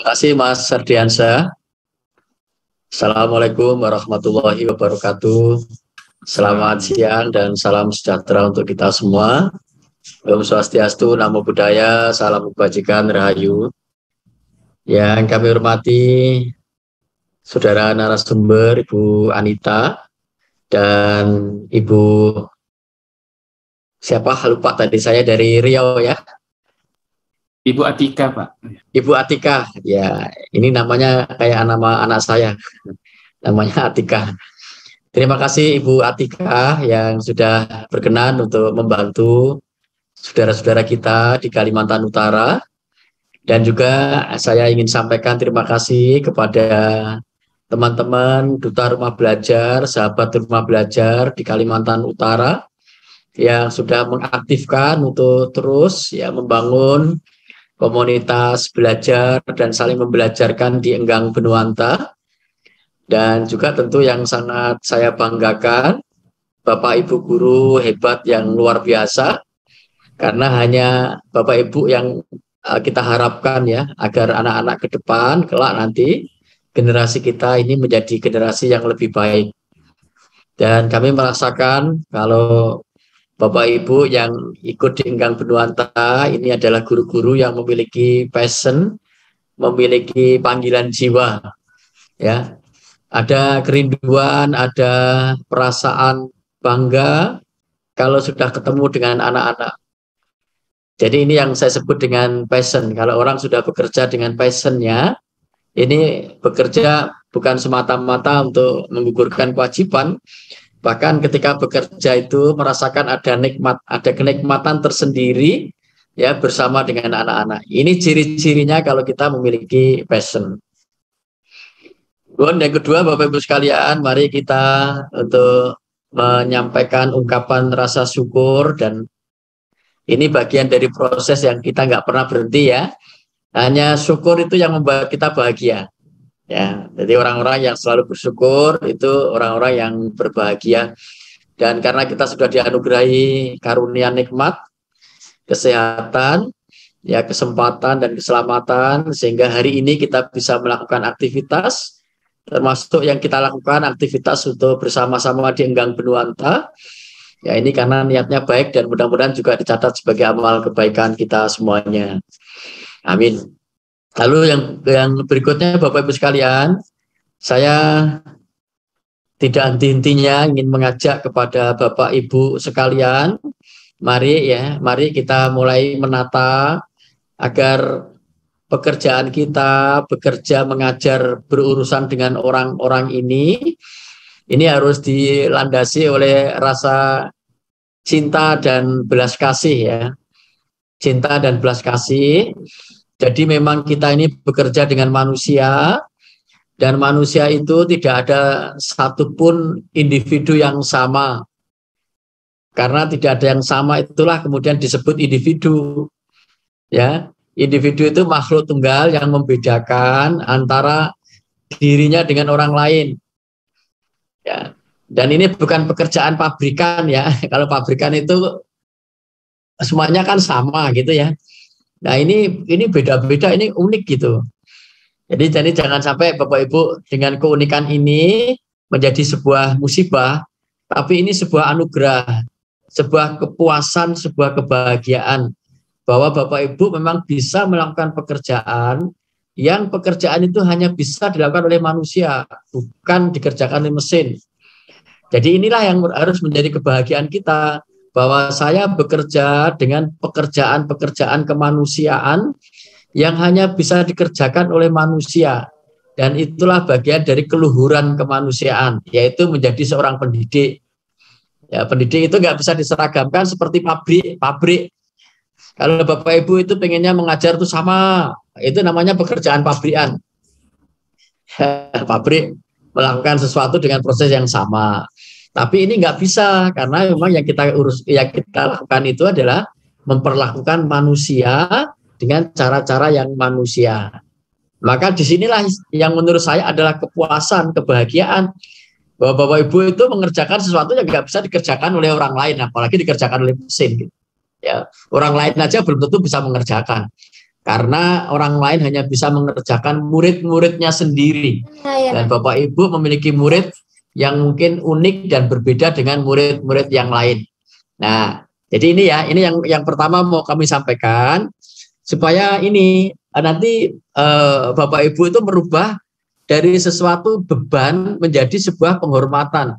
Terima kasih Mas Sardiansa. Assalamualaikum warahmatullahi wabarakatuh. Selamat siang dan salam sejahtera untuk kita semua. Om Swastiastu, Namo Buddhaya, salam kebajikan, rahayu. Yang kami hormati Saudara narasumber Ibu Anita dan Ibu siapa lupa tadi saya dari Riau ya. Ibu Atika, Pak. Ibu Atika, ya ini namanya kayak nama anak saya, namanya Atika. Terima kasih Ibu Atika yang sudah berkenan untuk membantu saudara-saudara kita di Kalimantan Utara. Dan juga saya ingin sampaikan terima kasih kepada teman-teman Duta Rumah Belajar, sahabat Rumah Belajar di Kalimantan Utara yang sudah mengaktifkan untuk terus ya membangun komunitas belajar dan saling membelajarkan di Enggang Benuanta. Dan juga tentu yang sangat saya banggakan, Bapak Ibu guru hebat yang luar biasa, karena hanya Bapak Ibu yang kita harapkan ya, agar anak-anak ke depan, kelak nanti, generasi kita ini menjadi generasi yang lebih baik. Dan kami merasakan kalau Bapak Ibu yang ikut di Enggang Benuanta ini adalah guru-guru yang memiliki passion, memiliki panggilan jiwa. Ya. Ada kerinduan, ada perasaan bangga kalau sudah ketemu dengan anak-anak. Jadi ini yang saya sebut dengan passion. Kalau orang sudah bekerja dengan passionnya, ini bekerja bukan semata-mata untuk menggugurkan kewajiban, bahkan ketika bekerja itu merasakan ada nikmat, ada kenikmatan tersendiri ya bersama dengan anak-anak. Ini ciri-cirinya kalau kita memiliki passion. Dan yang kedua, Bapak Ibu sekalian, mari kita untuk menyampaikan ungkapan rasa syukur, dan ini bagian dari proses yang kita nggak pernah berhenti ya. Hanya syukur itu yang membuat kita bahagia. Ya, jadi orang-orang yang selalu bersyukur itu orang-orang yang berbahagia. Dan karena kita sudah dianugerahi karunia nikmat, kesehatan, ya kesempatan dan keselamatan, sehingga hari ini kita bisa melakukan aktivitas, termasuk yang kita lakukan aktivitas untuk bersama-sama di Enggang Benuanta. Ya ini karena niatnya baik dan mudah-mudahan juga dicatat sebagai amal kebaikan kita semuanya. Amin. Lalu yang berikutnya Bapak Ibu sekalian, saya tidak henti-hentinya ingin mengajak kepada Bapak Ibu sekalian, mari kita mulai menata agar pekerjaan kita, bekerja, mengajar, berurusan dengan orang-orang ini harus dilandasi oleh rasa cinta dan belas kasih ya. Cinta dan belas kasih. Jadi memang kita ini bekerja dengan manusia, dan manusia itu tidak ada satupun individu yang sama. Karena tidak ada yang sama, itulah kemudian disebut individu. Ya, individu itu makhluk tunggal yang membedakan antara dirinya dengan orang lain. Ya. Dan ini bukan pekerjaan pabrikan ya. Kalau pabrikan itu semuanya kan sama gitu ya. Nah ini beda-beda, ini unik gitu. Jadi jangan sampai Bapak Ibu dengan keunikan ini menjadi sebuah musibah, tapi ini sebuah anugerah, sebuah kepuasan, sebuah kebahagiaan bahwa Bapak Ibu memang bisa melakukan pekerjaan yang pekerjaan itu hanya bisa dilakukan oleh manusia, bukan dikerjakan oleh mesin. Jadi inilah yang harus menjadi kebahagiaan kita, bahwa saya bekerja dengan pekerjaan-pekerjaan kemanusiaan yang hanya bisa dikerjakan oleh manusia. Dan itulah bagian dari keluhuran kemanusiaan, yaitu menjadi seorang pendidik. Ya, pendidik itu nggak bisa diseragamkan seperti pabrik. Kalau Bapak Ibu itu pengennya mengajar itu sama, itu namanya pekerjaan pabrikan. Pabrik melakukan sesuatu dengan proses yang sama. Tapi ini nggak bisa, karena memang yang kita lakukan itu adalah memperlakukan manusia dengan cara-cara yang manusia. Maka disinilah yang menurut saya adalah kepuasan, kebahagiaan, bahwa Bapak Ibu itu mengerjakan sesuatu yang nggak bisa dikerjakan oleh orang lain, apalagi dikerjakan oleh mesin. Gitu. Ya, orang lain aja belum tentu bisa mengerjakan. Karena orang lain hanya bisa mengerjakan murid-muridnya sendiri. Dan Bapak Ibu memiliki murid yang mungkin unik dan berbeda dengan murid-murid yang lain. Nah, jadi ini yang pertama mau kami sampaikan supaya ini nanti Bapak Ibu itu merubah dari sesuatu beban menjadi sebuah penghormatan.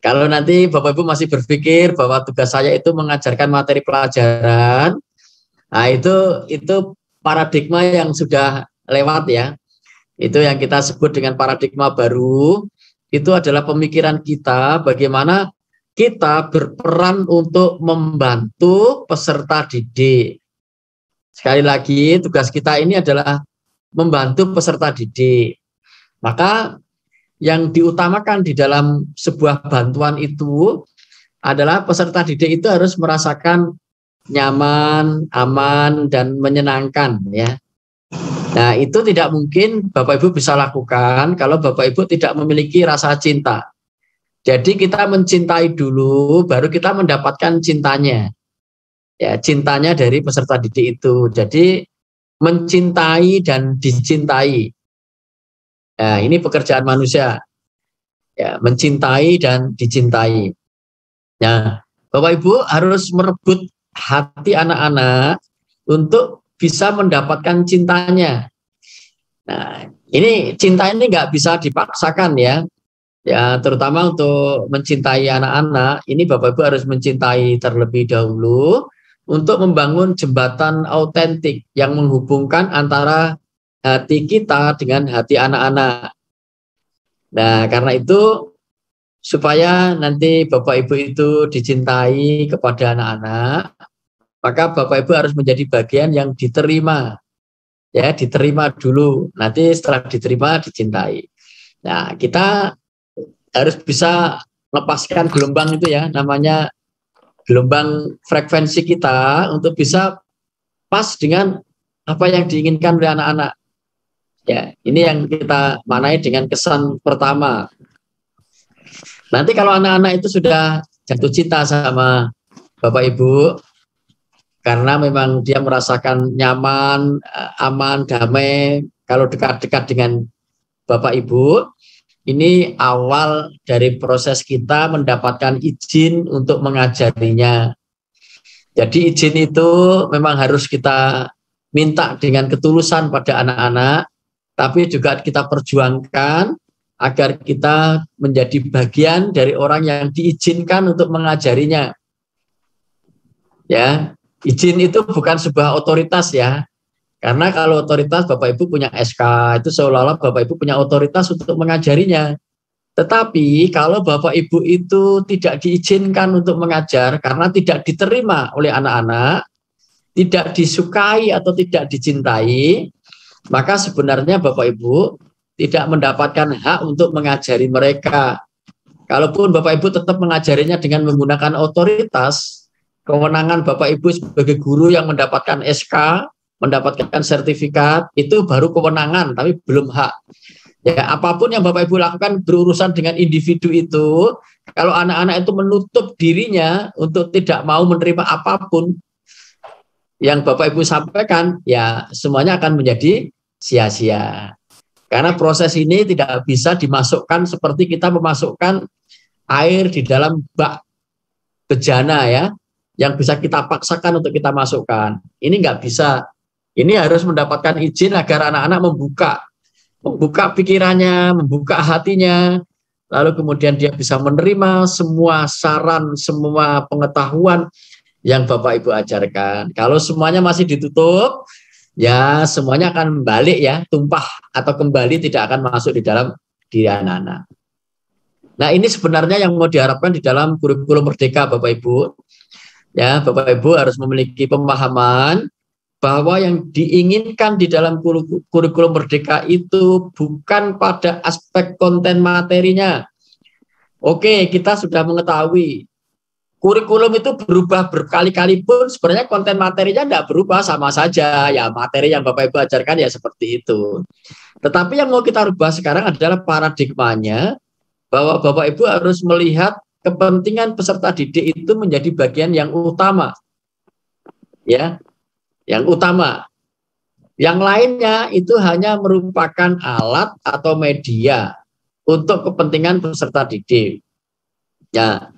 Kalau nanti Bapak Ibu masih berpikir bahwa tugas saya itu mengajarkan materi pelajaran, nah itu paradigma yang sudah lewat ya. Itu yang kita sebut dengan paradigma baru. Itu adalah pemikiran kita bagaimana kita berperan untuk membantu peserta didik. Sekali lagi tugas kita ini adalah membantu peserta didik. Maka yang diutamakan di dalam sebuah bantuan itu adalah peserta didik itu harus merasakan nyaman, aman, dan menyenangkan ya. Nah, itu tidak mungkin Bapak Ibu bisa lakukan kalau Bapak Ibu tidak memiliki rasa cinta. Jadi kita mencintai dulu, baru kita mendapatkan cintanya. Ya, cintanya dari peserta didik itu. Jadi mencintai dan dicintai. Nah, ini pekerjaan manusia. Ya, mencintai dan dicintai. Nah, Bapak Ibu harus merebut hati anak-anak untuk bisa mendapatkan cintanya. Nah, ini cinta ini nggak bisa dipaksakan ya. Ya, terutama untuk mencintai anak-anak, ini Bapak Ibu harus mencintai terlebih dahulu untuk membangun jembatan autentik yang menghubungkan antara hati kita dengan hati anak-anak. Nah, karena itu supaya nanti Bapak Ibu itu dicintai kepada anak-anak, maka Bapak Ibu harus menjadi bagian yang diterima. Ya, diterima dulu. Nanti setelah diterima dicintai. Nah, kita harus bisa lepaskan gelombang itu ya, namanya gelombang frekuensi kita untuk bisa pas dengan apa yang diinginkan oleh anak-anak. Ya, ini yang kita maknai dengan kesan pertama. Nanti kalau anak-anak itu sudah jatuh cinta sama Bapak Ibu, karena memang dia merasakan nyaman, aman, damai, kalau dekat-dekat dengan Bapak Ibu, ini awal dari proses kita mendapatkan izin untuk mengajarinya. Jadi izin itu memang harus kita minta dengan ketulusan pada anak-anak, tapi juga kita perjuangkan agar kita menjadi bagian dari orang yang diizinkan untuk mengajarinya. Ya, izin itu bukan sebuah otoritas ya. Karena kalau otoritas Bapak Ibu punya SK, itu seolah-olah Bapak Ibu punya otoritas untuk mengajarinya. Tetapi kalau Bapak Ibu itu tidak diizinkan untuk mengajar karena tidak diterima oleh anak-anak, tidak disukai atau tidak dicintai, maka sebenarnya Bapak Ibu tidak mendapatkan hak untuk mengajari mereka. Kalaupun Bapak Ibu tetap mengajarinya dengan menggunakan otoritas, kewenangan Bapak Ibu sebagai guru yang mendapatkan SK, mendapatkan sertifikat, itu baru kewenangan, tapi belum hak. Ya, apapun yang Bapak Ibu lakukan berurusan dengan individu itu, kalau anak-anak itu menutup dirinya untuk tidak mau menerima apapun yang Bapak Ibu sampaikan, ya semuanya akan menjadi sia-sia. Karena proses ini tidak bisa dimasukkan seperti kita memasukkan air di dalam bak bejana ya, yang bisa kita paksakan untuk kita masukkan. Ini nggak bisa. Ini harus mendapatkan izin agar anak-anak membuka pikirannya, membuka hatinya, lalu kemudian dia bisa menerima semua saran, semua pengetahuan yang Bapak Ibu ajarkan. Kalau semuanya masih ditutup, ya semuanya akan balik ya, tumpah atau kembali tidak akan masuk di dalam diri anak-anak. Nah, ini sebenarnya yang mau diharapkan di dalam kurikulum merdeka Bapak Ibu. Ya, Bapak Ibu harus memiliki pemahaman bahwa yang diinginkan di dalam kurikulum merdeka itu bukan pada aspek konten materinya. Oke, kita sudah mengetahui kurikulum itu berubah berkali-kali pun sebenarnya konten materinya tidak berubah, sama saja. Ya, materi yang Bapak Ibu ajarkan ya seperti itu. Tetapi yang mau kita rubah sekarang adalah paradigmanya, bahwa Bapak Ibu harus melihat kepentingan peserta didik itu menjadi bagian yang utama. Ya. yang utama. Yang lainnya itu hanya merupakan alat atau media untuk kepentingan peserta didik. Ya.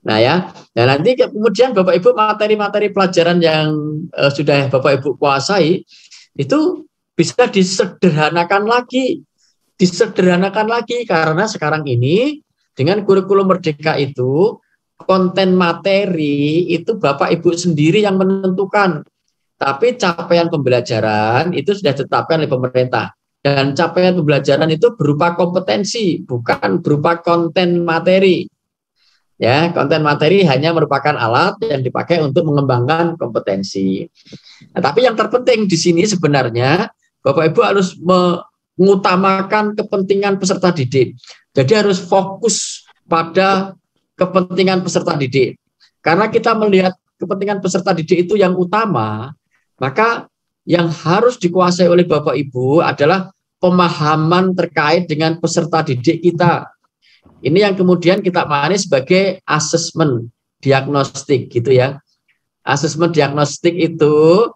Nah ya, nah nanti kemudian Bapak Ibu materi-materi pelajaran yang sudah Bapak Ibu kuasai itu bisa disederhanakan lagi karena sekarang ini dengan kurikulum Merdeka itu konten materi itu Bapak Ibu sendiri yang menentukan. Tapi capaian pembelajaran itu sudah ditetapkan oleh pemerintah. Dan capaian pembelajaran itu berupa kompetensi, bukan berupa konten materi. Ya, konten materi hanya merupakan alat yang dipakai untuk mengembangkan kompetensi. Nah, tapi yang terpenting di sini sebenarnya Bapak Ibu harus mengutamakan kepentingan peserta didik. Jadi harus fokus pada kepentingan peserta didik. Karena kita melihat kepentingan peserta didik itu yang utama, maka yang harus dikuasai oleh Bapak Ibu adalah pemahaman terkait dengan peserta didik kita. Ini yang kemudian kita maknai sebagai asesmen diagnostik gitu ya. Asesmen diagnostik itu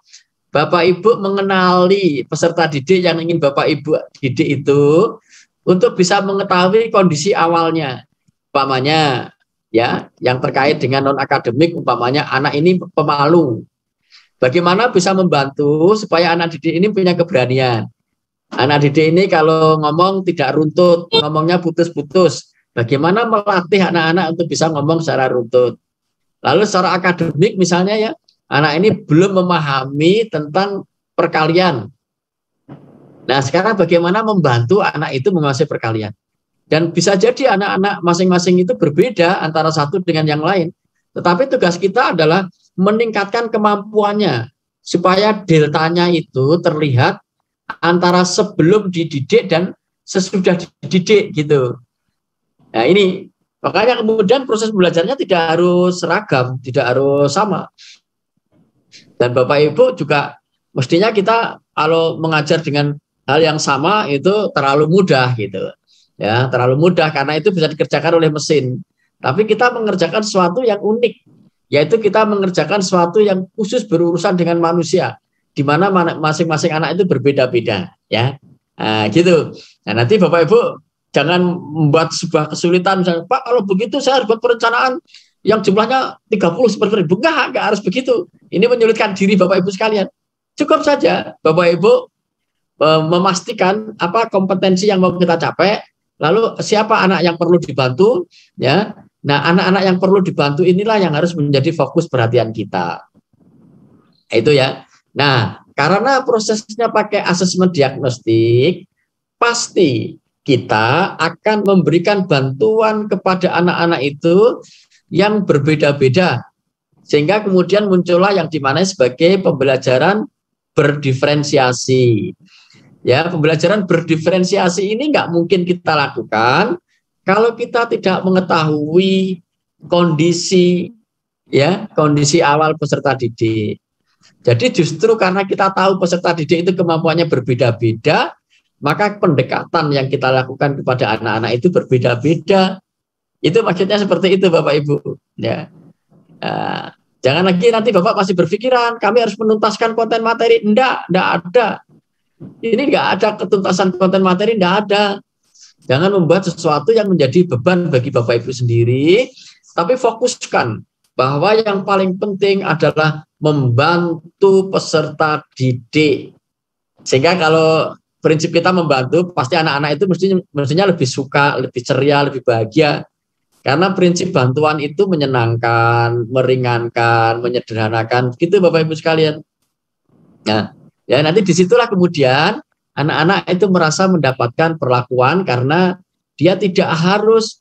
Bapak Ibu mengenali peserta didik yang ingin Bapak Ibu didik itu untuk bisa mengetahui kondisi awalnya. Umpamanya ya, yang terkait dengan non akademik, umpamanya anak ini pemalu. Bagaimana bisa membantu supaya anak didik ini punya keberanian. Anak didik ini kalau ngomong tidak runtut, ngomongnya putus-putus. Bagaimana melatih anak-anak untuk bisa ngomong secara runtut. Lalu secara akademik misalnya ya, anak ini belum memahami tentang perkalian. Nah sekarang bagaimana membantu anak itu menguasai perkalian. Dan bisa jadi anak-anak masing-masing itu berbeda antara satu dengan yang lain. Tetapi tugas kita adalah meningkatkan kemampuannya supaya deltanya itu terlihat antara sebelum dididik dan sesudah dididik gitu. Nah ini makanya kemudian proses belajarnya tidak harus seragam, tidak harus sama. Dan Bapak Ibu juga mestinya kita kalau mengajar dengan hal yang sama itu terlalu mudah gitu. Ya, terlalu mudah karena itu bisa dikerjakan oleh mesin. Tapi kita mengerjakan sesuatu yang unik, yaitu kita mengerjakan sesuatu yang khusus berurusan dengan manusia, di mana masing-masing anak itu berbeda-beda, ya, gitu. Nah nanti Bapak Ibu jangan membuat sebuah kesulitan, misalnya, Pak kalau begitu saya harus buat perencanaan yang jumlahnya 30 seperti itu. Enggak harus begitu. Ini menyulitkan diri Bapak Ibu sekalian. Cukup saja Bapak Ibu memastikan apa kompetensi yang mau kita capai, lalu siapa anak yang perlu dibantu, ya. Nah, anak-anak yang perlu dibantu inilah yang harus menjadi fokus perhatian kita. Itu ya. Nah, karena prosesnya pakai asesmen diagnostik, pasti kita akan memberikan bantuan kepada anak-anak itu yang berbeda-beda. Sehingga kemudian muncullah yang dimaknai sebagai pembelajaran berdiferensiasi. Ya, pembelajaran berdiferensiasi ini nggak mungkin kita lakukan kalau kita tidak mengetahui kondisi awal peserta didik. Jadi justru karena kita tahu peserta didik itu kemampuannya berbeda-beda, maka pendekatan yang kita lakukan kepada anak-anak itu berbeda-beda. Itu maksudnya seperti itu Bapak Ibu. Ya. Jangan lagi nanti Bapak masih berpikiran kami harus menuntaskan konten materi. Enggak ada. Ini enggak ada ketuntasan konten materi, enggak ada. Jangan membuat sesuatu yang menjadi beban bagi Bapak Ibu sendiri, tapi fokuskan bahwa yang paling penting adalah membantu peserta didik. Sehingga kalau prinsip kita membantu, pasti anak-anak itu mestinya lebih suka, lebih ceria, lebih bahagia. Karena prinsip bantuan itu menyenangkan, meringankan, menyederhanakan. Gitu Bapak Ibu sekalian. Nah, ya nanti disitulah kemudian anak-anak itu merasa mendapatkan perlakuan karena dia tidak harus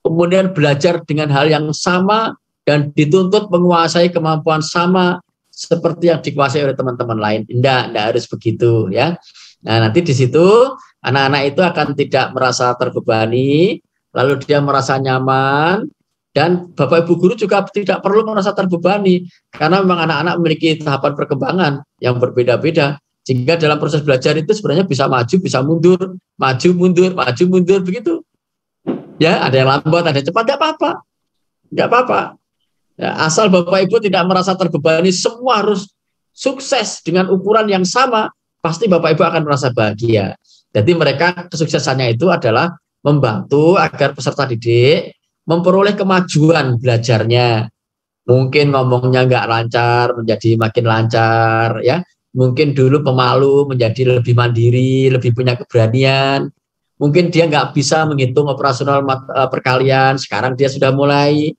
kemudian belajar dengan hal yang sama dan dituntut menguasai kemampuan sama seperti yang dikuasai oleh teman-teman lain. Tidak harus begitu ya. Nah nanti di situ anak-anak itu akan tidak merasa terbebani, lalu dia merasa nyaman, dan Bapak Ibu guru juga tidak perlu merasa terbebani karena memang anak-anak memiliki tahapan perkembangan yang berbeda-beda. Sehingga dalam proses belajar itu sebenarnya bisa maju, bisa mundur, maju, mundur, begitu. Ya, ada yang lambat, ada yang cepat, nggak apa-apa. Ya, asal Bapak Ibu tidak merasa terbebani, semua harus sukses dengan ukuran yang sama, pasti Bapak Ibu akan merasa bahagia. Jadi mereka kesuksesannya itu adalah membantu agar peserta didik memperoleh kemajuan belajarnya. Mungkin ngomongnya nggak lancar, menjadi makin lancar, ya. Mungkin dulu pemalu menjadi lebih mandiri, lebih punya keberanian. Mungkin dia nggak bisa menghitung operasional perkalian, sekarang dia sudah mulai,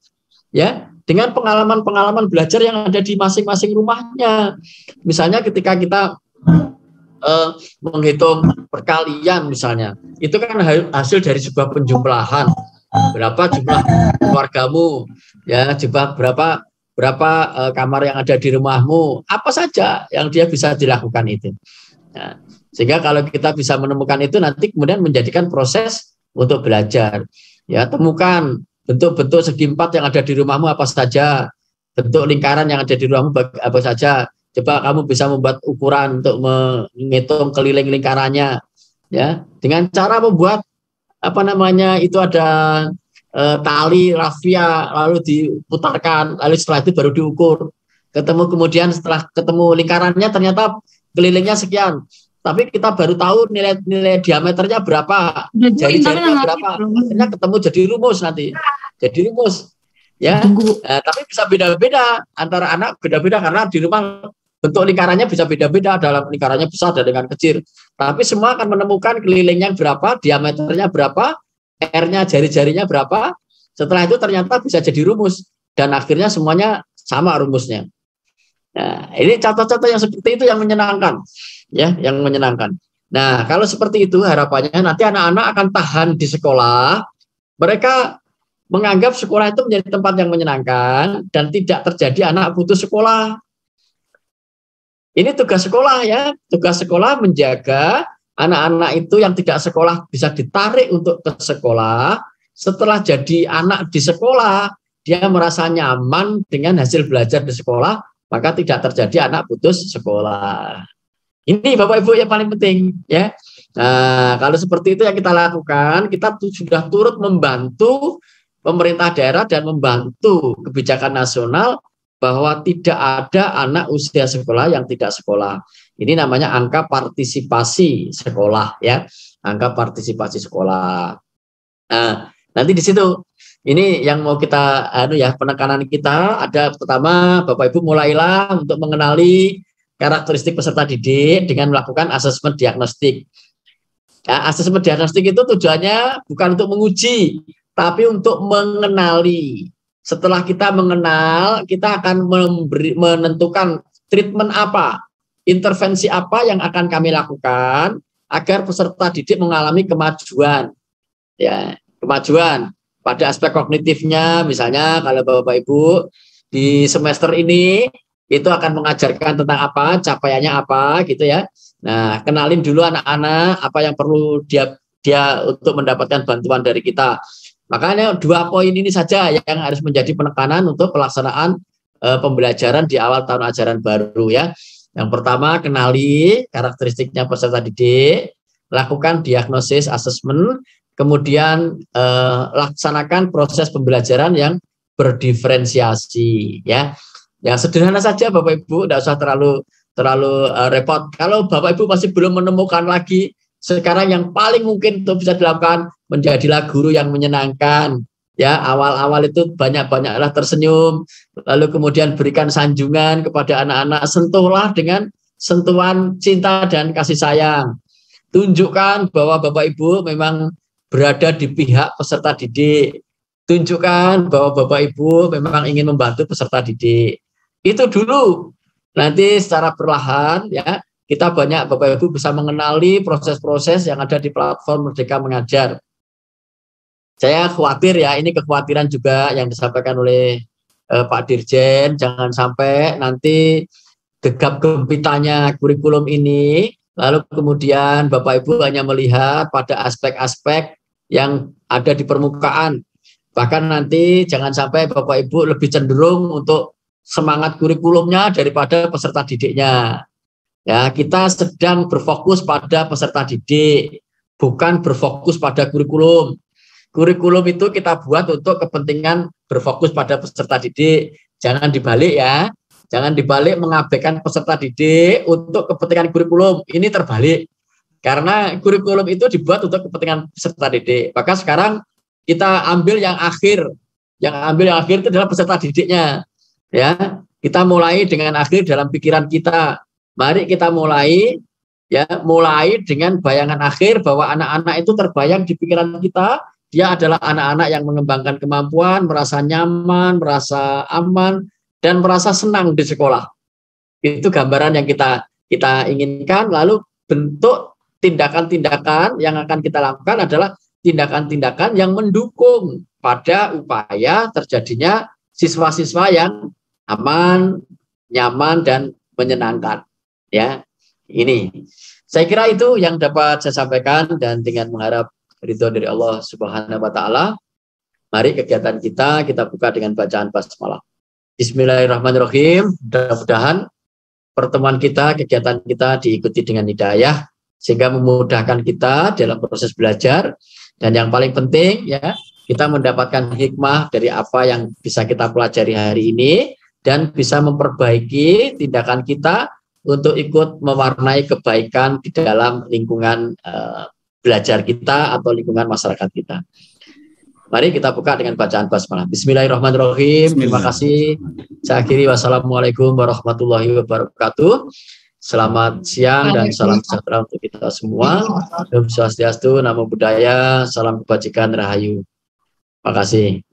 ya, dengan pengalaman-pengalaman belajar yang ada di masing-masing rumahnya. Misalnya ketika kita menghitung perkalian misalnya, itu kan hasil dari sebuah penjumlahan. Berapa jumlah keluargamu, ya, jumlah berapa kamar yang ada di rumahmu, apa saja yang dia bisa dilakukan itu. Nah, sehingga kalau kita bisa menemukan itu, nanti kemudian menjadikan proses untuk belajar. Ya, temukan bentuk-bentuk segi empat yang ada di rumahmu apa saja, bentuk lingkaran yang ada di rumahmu apa saja. Coba kamu bisa membuat ukuran untuk menghitung keliling lingkarannya, ya, dengan cara membuat itu ada tali rafia, lalu diputarkan, lalu setelah itu baru diukur. Kemudian setelah ketemu lingkarannya ternyata kelilingnya sekian, tapi kita baru tahu nilai diameternya berapa, jari-jarinya berapa, akhirnya ketemu jadi rumus nanti, ya. Tapi bisa beda-beda antara anak, beda-beda karena di rumah bentuk lingkarannya bisa beda-beda, dalam lingkarannya besar dan dengan kecil. Tapi semua akan menemukan kelilingnya berapa, diameternya berapa, R-nya, jari-jarinya berapa. Setelah itu ternyata bisa jadi rumus. Dan akhirnya semuanya sama rumusnya. Nah, ini contoh-contoh yang seperti itu yang menyenangkan. Ya, yang menyenangkan. Nah, kalau seperti itu harapannya nanti anak-anak akan tahan di sekolah. Mereka menganggap sekolah itu menjadi tempat yang menyenangkan dan tidak terjadi anak putus sekolah. Ini tugas sekolah, ya. Tugas sekolah menjaga anak-anak itu yang tidak sekolah bisa ditarik untuk ke sekolah. Setelah jadi anak di sekolah, dia merasa nyaman dengan hasil belajar di sekolah, maka tidak terjadi anak putus sekolah. Ini Bapak Ibu yang paling penting, ya. Nah, kalau seperti itu yang kita lakukan, kita sudah turut membantu pemerintah daerah dan membantu kebijakan nasional bahwa tidak ada anak usia sekolah yang tidak sekolah. Ini namanya angka partisipasi sekolah, ya, angka partisipasi sekolah. Nah, nanti di situ ini yang mau kita penekanan kita ada pertama, Bapak Ibu mulailah untuk mengenali karakteristik peserta didik dengan melakukan asesmen diagnostik. Ya, asesmen diagnostik itu tujuannya bukan untuk menguji, tapi untuk mengenali. Setelah kita mengenal, kita akan menentukan treatment apa, intervensi apa yang akan kami lakukan agar peserta didik mengalami kemajuan. Ya, kemajuan pada aspek kognitifnya, misalnya kalau Bapak Ibu di semester ini itu akan mengajarkan tentang apa, capaiannya apa gitu ya. Nah, kenalin dulu anak-anak apa yang perlu dia untuk mendapatkan bantuan dari kita. Makanya 2 poin ini saja yang harus menjadi penekanan untuk pelaksanaan pembelajaran di awal tahun ajaran baru, ya. Yang pertama, kenali karakteristiknya peserta didik, lakukan diagnosis asesmen, kemudian laksanakan proses pembelajaran yang berdiferensiasi, ya. Yang sederhana saja Bapak Ibu, tidak usah terlalu repot. Kalau Bapak Ibu masih belum menemukan lagi, sekarang yang paling mungkin untuk bisa dilakukan, menjadilah guru yang menyenangkan. Ya, awal-awal itu banyak-banyaklah tersenyum, lalu kemudian berikan sanjungan kepada anak-anak, sentuhlah dengan sentuhan cinta dan kasih sayang. Tunjukkan bahwa Bapak Ibu memang berada di pihak peserta didik. Tunjukkan bahwa Bapak Ibu memang ingin membantu peserta didik. Itu dulu. Nanti secara perlahan, ya, kita banyak Bapak Ibu bisa mengenali proses-proses yang ada di platform Merdeka Mengajar. Saya khawatir, ya, ini kekhawatiran juga yang disampaikan oleh Pak Dirjen, jangan sampai nanti gegap gempitanya kurikulum ini, lalu kemudian Bapak Ibu hanya melihat pada aspek-aspek yang ada di permukaan. Bahkan nanti jangan sampai Bapak Ibu lebih cenderung untuk semangat kurikulumnya daripada peserta didiknya. Ya, kita sedang berfokus pada peserta didik, bukan berfokus pada kurikulum. Kurikulum itu kita buat untuk kepentingan berfokus pada peserta didik. Jangan dibalik, ya. Jangan dibalik mengabaikan peserta didik untuk kepentingan kurikulum. Ini terbalik. Karena kurikulum itu dibuat untuk kepentingan peserta didik. Maka sekarang kita ambil yang akhir. Yang ambil yang akhir itu adalah peserta didiknya. Ya, kita mulai dengan akhir dalam pikiran kita. Mari kita mulai dengan bayangan akhir bahwa anak-anak itu terbayang di pikiran kita. Dia adalah anak-anak yang mengembangkan kemampuan, merasa nyaman, merasa aman, dan merasa senang di sekolah. Itu gambaran yang kita inginkan. Lalu bentuk tindakan-tindakan yang akan kita lakukan adalah tindakan-tindakan yang mendukung pada upaya terjadinya siswa-siswa yang aman, nyaman, dan menyenangkan. Ya, ini. Saya kira itu yang dapat saya sampaikan, dan dengan mengharap ridho dari Allah Subhanahu wa Ta'ala, mari kegiatan kita buka dengan bacaan basmalah. Bismillahirrahmanirrahim. Mudah-mudahan pertemuan kita, kegiatan kita diikuti dengan hidayah sehingga memudahkan kita dalam proses belajar, dan yang paling penting ya, kita mendapatkan hikmah dari apa yang bisa kita pelajari hari ini dan bisa memperbaiki tindakan kita untuk ikut mewarnai kebaikan di dalam lingkungan belajar kita atau lingkungan masyarakat kita. Mari kita buka dengan bacaan basmalah. Bismillahirrahmanirrahim. Terima kasih. Saya akhiri. Wassalamualaikum warahmatullahi wabarakatuh. Selamat siang dan salam sejahtera untuk kita semua. Om Swastiastu, Namo Buddhaya, salam kebajikan, rahayu. Terima kasih.